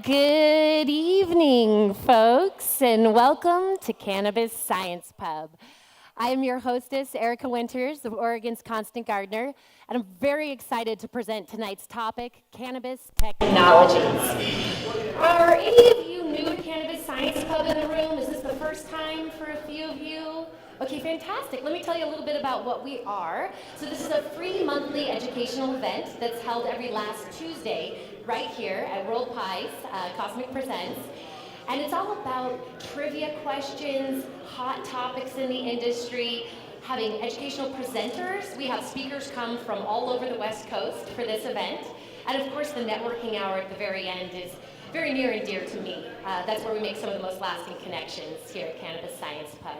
Good evening, folks, and welcome to Cannabis Science Pub. I am your hostess, Erika Winters of Oregon's Constant Gardener, and I'm very excited to present tonight's topic, Cannabis Technologies. Are any of you new to Cannabis Science Pub in the room? Is this the first time for a few of you? Okay, fantastic. Let me tell you a little bit about what we are. So this is a free monthly educational event that's held every last Tuesday right here at World Pies, Cosmic Presents. And it's all about trivia questions, hot topics in the industry, having educational presenters. We have speakers come from all over the West Coast for this event. And of course, the networking hour at the very end is very near and dear to me. That's where we make some of the most lasting connections here at Cannabis Science Pub.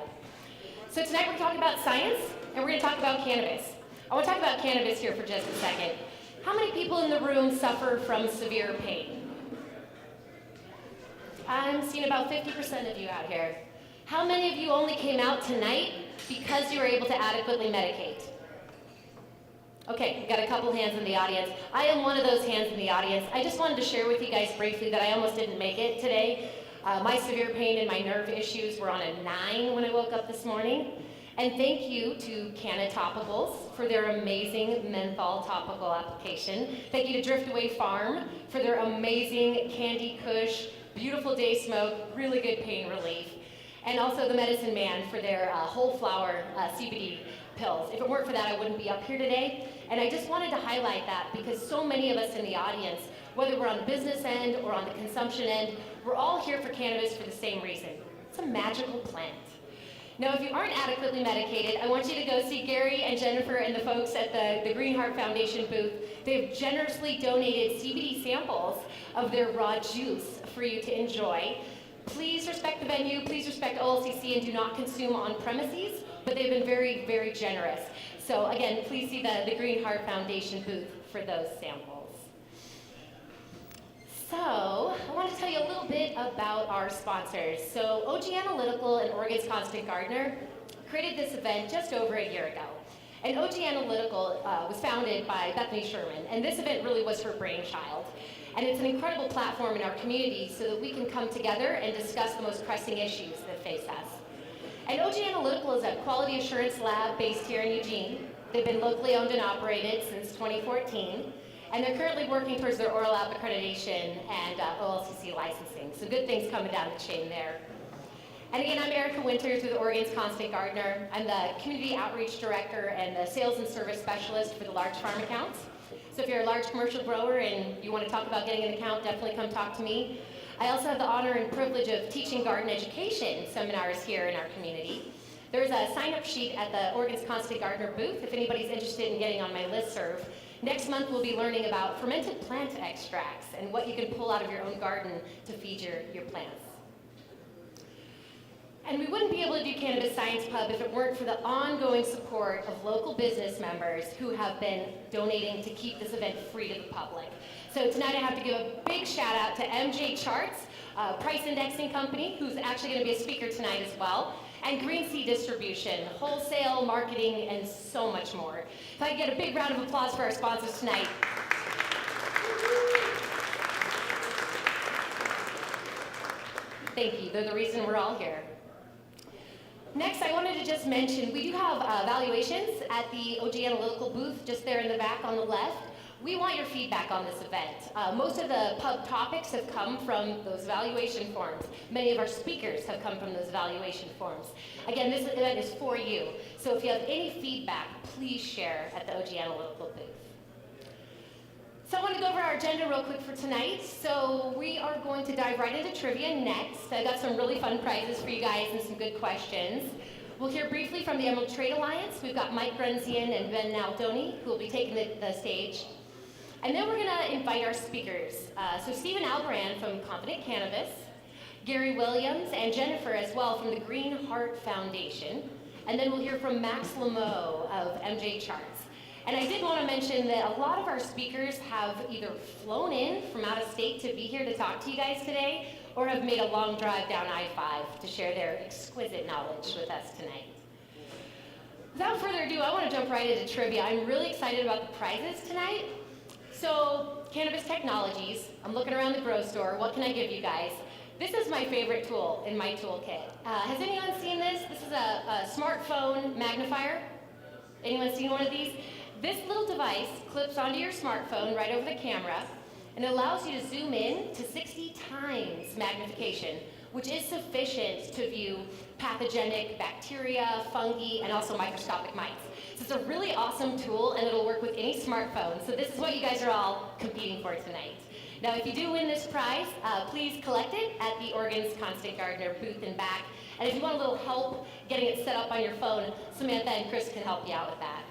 So tonight we're talking about science, and we're going to talk about cannabis. I want to talk about cannabis here for just a second. How many people in the room suffer from severe pain? I'm seeing about 50% of you out here. How many of you only came out tonight because you were able to adequately medicate? Okay, we got a couple hands in the audience. I am one of those hands in the audience. I just wanted to share with you guys briefly that I almost didn't make it today. My severe pain and my nerve issues were on a 9 when I woke up this morning. And thank you to Canna Topicals for their amazing menthol topical application. Thank you to Driftaway Farm for their amazing Candy Kush, beautiful day smoke, really good pain relief. And also the Medicine Man for their whole flower CBD pills. If it weren't for that, I wouldn't be up here today. And I just wanted to highlight that because so many of us in the audience, whether we're on the business end or on the consumption end, we're all here for cannabis for the same reason. It's a magical plant. Now, if you aren't adequately medicated, I want you to go see Gary and Jennifer and the folks at the Green Heart Foundation booth. They've generously donated CBD samples of their raw juice for you to enjoy. Please respect the venue, please respect OLCC, and do not consume on premises, but they've been very, very generous. So again, please see the Green Heart Foundation booth for those samples. So, I want to tell you a little bit about our sponsors. So, OG Analytical and Oregon's Constant Gardener created this event just over a year ago. And OG Analytical was founded by Bethany Sherman, and this event really was her brainchild. And it's an incredible platform in our community so that we can come together and discuss the most pressing issues that face us. And OG Analytical is a quality assurance lab based here in Eugene. They've been locally owned and operated since 2014. And they're currently working towards their oral lab accreditation and OLCC licensing. So good things coming down the chain there. And again, I'm Erika Winters with Oregon's Constant Gardener. I'm the Community Outreach Director and the Sales and Service Specialist for the large farm accounts. So if you're a large commercial grower and you want to talk about getting an account, definitely come talk to me. I also have the honor and privilege of teaching garden education seminars here in our community. There's a sign-up sheet at the Oregon's Constant Gardener booth if anybody's interested in getting on my listserv. Next month, we'll be learning about fermented plant extracts and what you can pull out of your own garden to feed your plants. And we wouldn't be able to do Cannabis Science Pub if it weren't for the ongoing support of local business members who have been donating to keep this event free to the public. So tonight I have to give a big shout out to MJ Charts, a price indexing company, who's actually going to be a speaker tonight as well, and Green Sea Distribution, wholesale, marketing, and so much more. If I could get a big round of applause for our sponsors tonight. Thank you, they're the reason we're all here. Next, I wanted to just mention, we do have valuations at the OG Analytical booth, just there in the back on the left. We want your feedback on this event. Most of the pub topics have come from those evaluation forms. Many of our speakers have come from those evaluation forms. Again, this event is for you. So if you have any feedback, please share at the OG Analytical booth. So I want to go over our agenda real quick for tonight. So we are going to dive right into trivia next. I got some really fun prizes for you guys and some good questions. We'll hear briefly from the Emerald Trade Alliance. We've got Mike Grunzian and Ben Naldoni, who will be taking the stage. And then we're going to invite our speakers. So Stephen Albrand from Confident Cannabis, Gary Williams, and Jennifer as well from the Green Heart Foundation. And then we'll hear from Max Lameau of MJ Charts. And I did want to mention that a lot of our speakers have either flown in from out of state to be here to talk to you guys today, or have made a long drive down I-5 to share their exquisite knowledge with us tonight. Without further ado, I want to jump right into trivia. I'm really excited about the prizes tonight. So, Cannabis Technologies, I'm looking around the grow store. What can I give you guys? This is my favorite tool in my toolkit. Has anyone seen this? This is a smartphone magnifier. Anyone seen one of these? This little device clips onto your smartphone right over the camera, and it allows you to zoom in to 60 times magnification, which is sufficient to view pathogenic bacteria, fungi, and also microscopic mites. So it's a really awesome tool, and it'll work with any smartphone. So this is what you guys are all competing for tonight. Now, if you do win this prize, please collect it at the Oregon's Constant Gardener booth and back. And if you want a little help getting it set up on your phone, Samantha and Chris can help you out with that.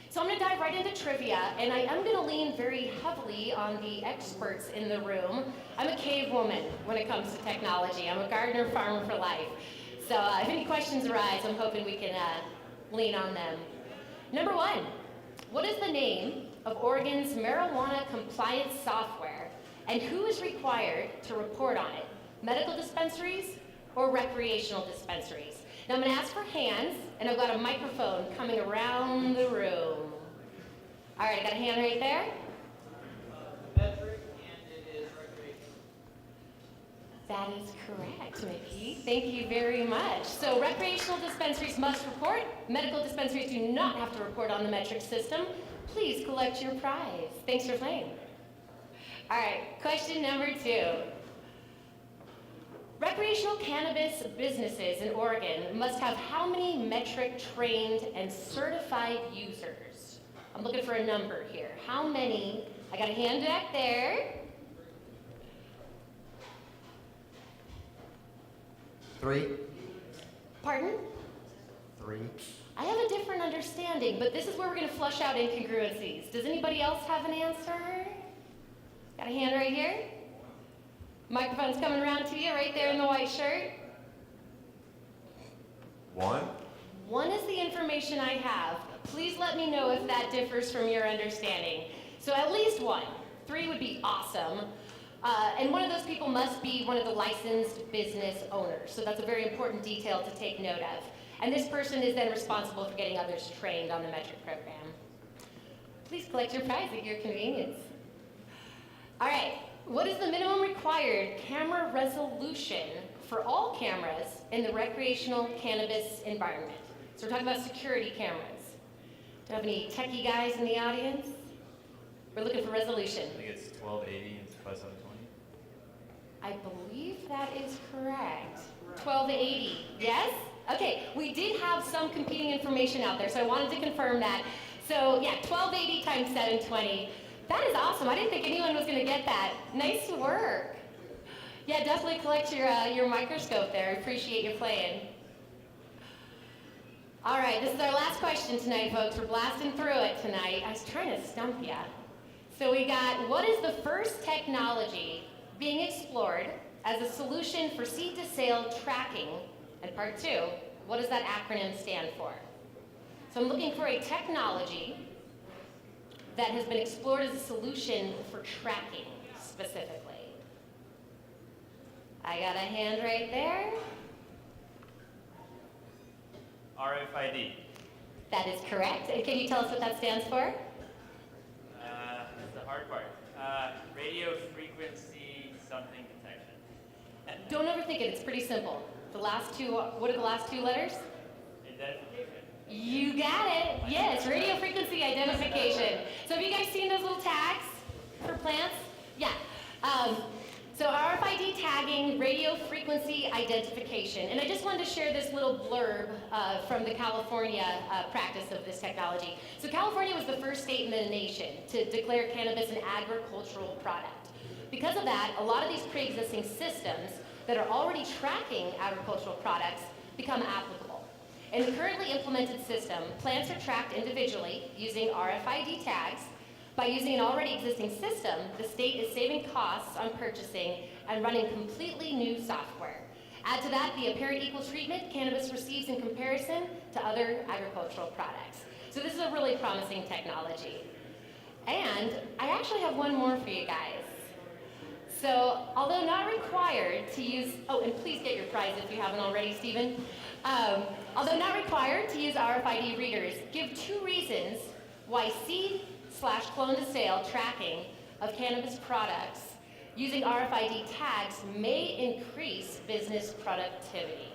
So I'm going to dive right into trivia, and I am going to lean very heavily on the experts in the room. I'm a cave woman when it comes to technology. I'm a gardener farmer for life. So if any questions arise, I'm hoping we can lean on them. Number one, what is the name of Oregon's marijuana compliance software, and who is required to report on it? Medical dispensaries or recreational dispensaries? Now I'm going to ask for hands, and I've got a microphone coming around the room. All right, I got a hand right there. Metric, and it is recreational. That is correct, Mickey. Thank you very much. So recreational dispensaries must report. Medical dispensaries do not have to report on the metric system. Please collect your prize. Thanks for playing. All right, question number 2. Recreational cannabis businesses in Oregon must have how many metric trained and certified users? I'm looking for a number here. How many? I got a hand back there. 3. Pardon? 3. I have a different understanding, but this is where we're going to flush out incongruencies. Does anybody else have an answer? Got a hand right here? Microphone's coming around to you right there in the white shirt. 1. 1 is the information I have. Please let me know if that differs from your understanding. So at least 1. 3 would be awesome. And one of those people must be one of the licensed business owners. So that's a very important detail to take note of. And this person is then responsible for getting others trained on the metric program. Please collect your prize at your convenience. All right, what is the minimum required camera resolution for all cameras in the recreational cannabis environment? So we're talking about security cameras. Do I have any techie guys in the audience? We're looking for resolution. I think it's 1280 and 5720. I believe that is correct. 1280, yes? Okay, we did have some competing information out there, so I wanted to confirm that. So yeah, 1280 times 720. That is awesome. I didn't think anyone was going to get that. Nice work. Yeah, definitely collect your microscope there. I appreciate you playing. All right, this is our last question tonight, folks. We're blasting through it tonight. I was trying to stump you. So we got, what is the first technology being explored as a solution for seed-to-sale tracking? And part 2, what does that acronym stand for? So I'm looking for a technology that has been explored as a solution for tracking specifically. I got a hand right there. RFID. That is correct. And can you tell us what that stands for? That's the hard part. Radio frequency something detection. Don't overthink it, it's pretty simple. The last 2, what are the last 2 letters? Identification. You got it. Yes, radio frequency identification. So have you guys seen those little tags for plants? Yeah. So RFID tagging, radio frequency identification. And I just wanted to share this little blurb from the California practice of this technology. So California was the first state in the nation to declare cannabis an agricultural product. Because of that, a lot of these pre-existing systems that are already tracking agricultural products become applicable. In the currently implemented system, plants are tracked individually using RFID tags. By using an already existing system, the state is saving costs on purchasing and running completely new software. Add to that the apparent equal treatment cannabis receives in comparison to other agricultural products. So this is a really promising technology. And I actually have one more for you guys. So, although not required to use, oh, and please get your prize if you haven't already, Stephen. Although not required to use RFID readers, give 2 reasons why seed clone to sale tracking of cannabis products using RFID tags may increase business productivity.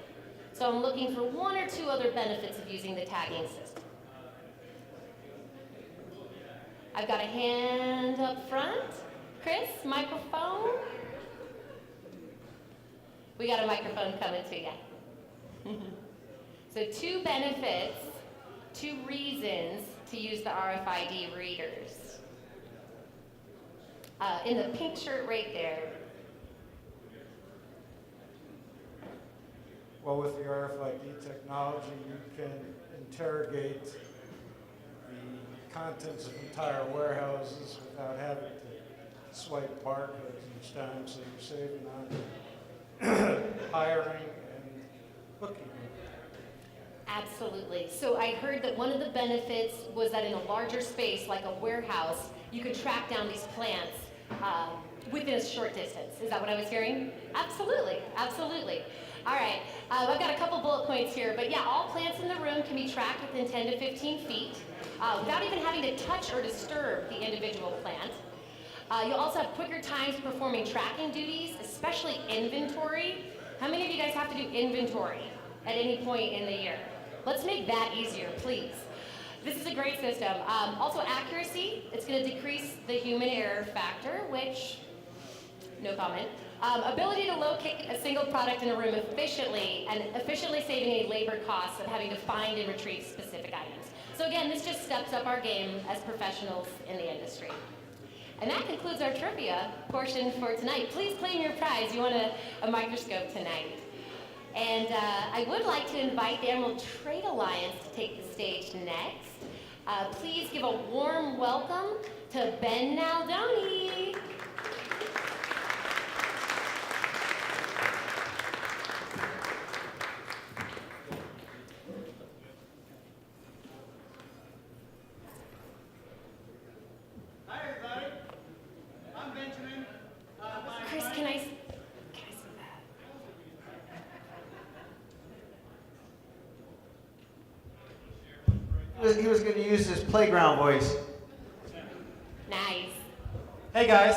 So I'm looking for one or two other benefits of using the tagging system. I've got a hand up front. Chris, microphone. We got a microphone coming to you. So 2 benefits, 2 reasons to use the RFID readers. In the pink shirt right there. Well, with the RFID technology, you can interrogate the contents of entire warehouses without having to swipe barcodes each time, so you're saving on hiring and booking. Absolutely. So I heard that one of the benefits was that in a larger space, like a warehouse, you could track down these plants within a short distance. Is that what I was hearing? Absolutely, absolutely. All right, I've got a couple bullet points here, but yeah, all plants in the room can be tracked within 10 to 15 feet without even having to touch or disturb the individual plant. You'll also have quicker times performing tracking duties, especially inventory. How many of you guys have to do inventory at any point in the year? Let's make that easier, please. This is a great system. Also accuracy, it's going to decrease the human error factor, which, no comment. Ability to locate a single product in a room efficiently and efficiently saving any labor costs of having to find and retrieve specific items. So again, this just steps up our game as professionals in the industry. And that concludes our trivia portion for tonight. Please claim your prize. You want a microscope tonight. And I would like to invite the Emerald Trade Alliance to take the stage next. Please give a warm welcome to Ben Naldoni. Hi everybody, I'm Benjamin. Chris, can I see that? He was going to use his playground voice. Nice. Hey guys,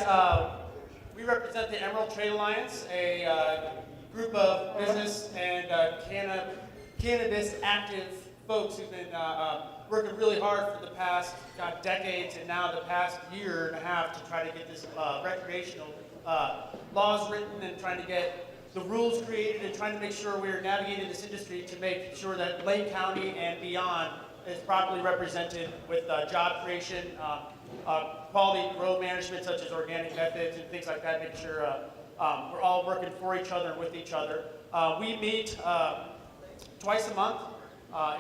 we represent the Emerald Trade Alliance, a group of business and cannabis active folks who've been working really hard for the past decades and now the past year and a half to try to get this recreational laws written and trying to get the rules created and trying to make sure we're navigating this industry to make sure that Lake County and beyond is properly represented with job creation, quality grow management such as organic methods and things like that, making sure we're all working for each other and with each other. We meet twice a month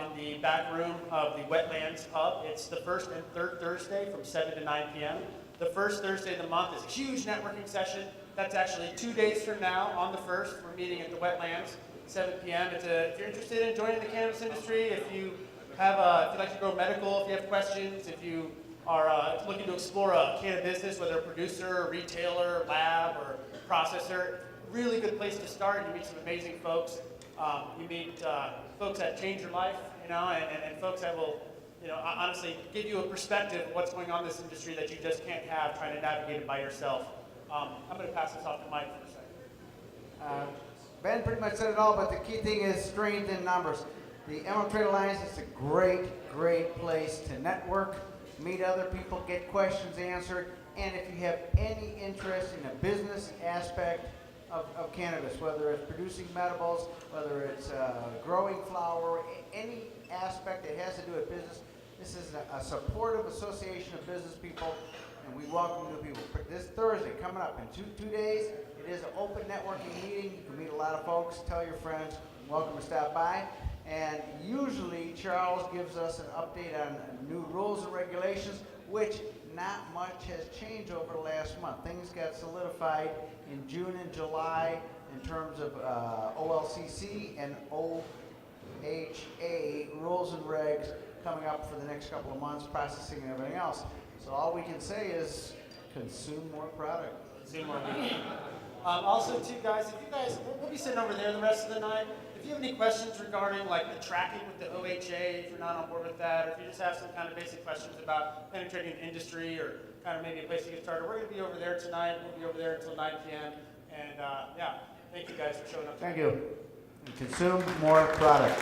in the back room of the Wetlands Pub. It's the first and third Thursday from 7 to 9 p.m. The first Thursday of the month is a huge networking session. That's actually 2 days from now on the 1st. We're meeting at the Wetlands, 7 p.m. If you're interested in joining the cannabis industry, if you like to go medical, if you have questions, if you are looking to explore a cannabis business, whether a producer, retailer, lab, or processor, really good place to start. You meet some amazing folks. You meet folks that change your life, and folks that will, honestly give you a perspective of what's going on in this industry that you just can't have trying to navigate it by yourself. I'm going to pass this off to Mike for a second. Ben pretty much said it all, but the key thing is strength in numbers. The Emerald Trade Alliance is a great, great place to network, meet other people, get questions answered, and if you have any interest in a business aspect of cannabis, whether it's producing medibles, whether it's growing flower, any aspect that has to do with business, this is a supportive association of business people, and we welcome new people. This Thursday, coming up in two days, it is an open networking meeting. You can meet a lot of folks, tell your friends, welcome to stop by. And usually Charles gives us an update on new rules and regulations, which not much has changed over the last month. Things got solidified in June and July in terms of OLCC and OHA rules and regs coming up for the next couple of months, processing and everything else. So all we can say is consume more product. Consume more weed. Also, too, guys, we'll be sitting over there the rest of the night. If you have any questions regarding like the tracking with the OHA, if you're not on board with that, or if you just have some kind of basic questions about penetrating the industry or kind of maybe a place to get started, we're going to be over there tonight. We'll be over there until 9 p.m. And yeah, thank you guys for showing up. Thank you. And consume more product.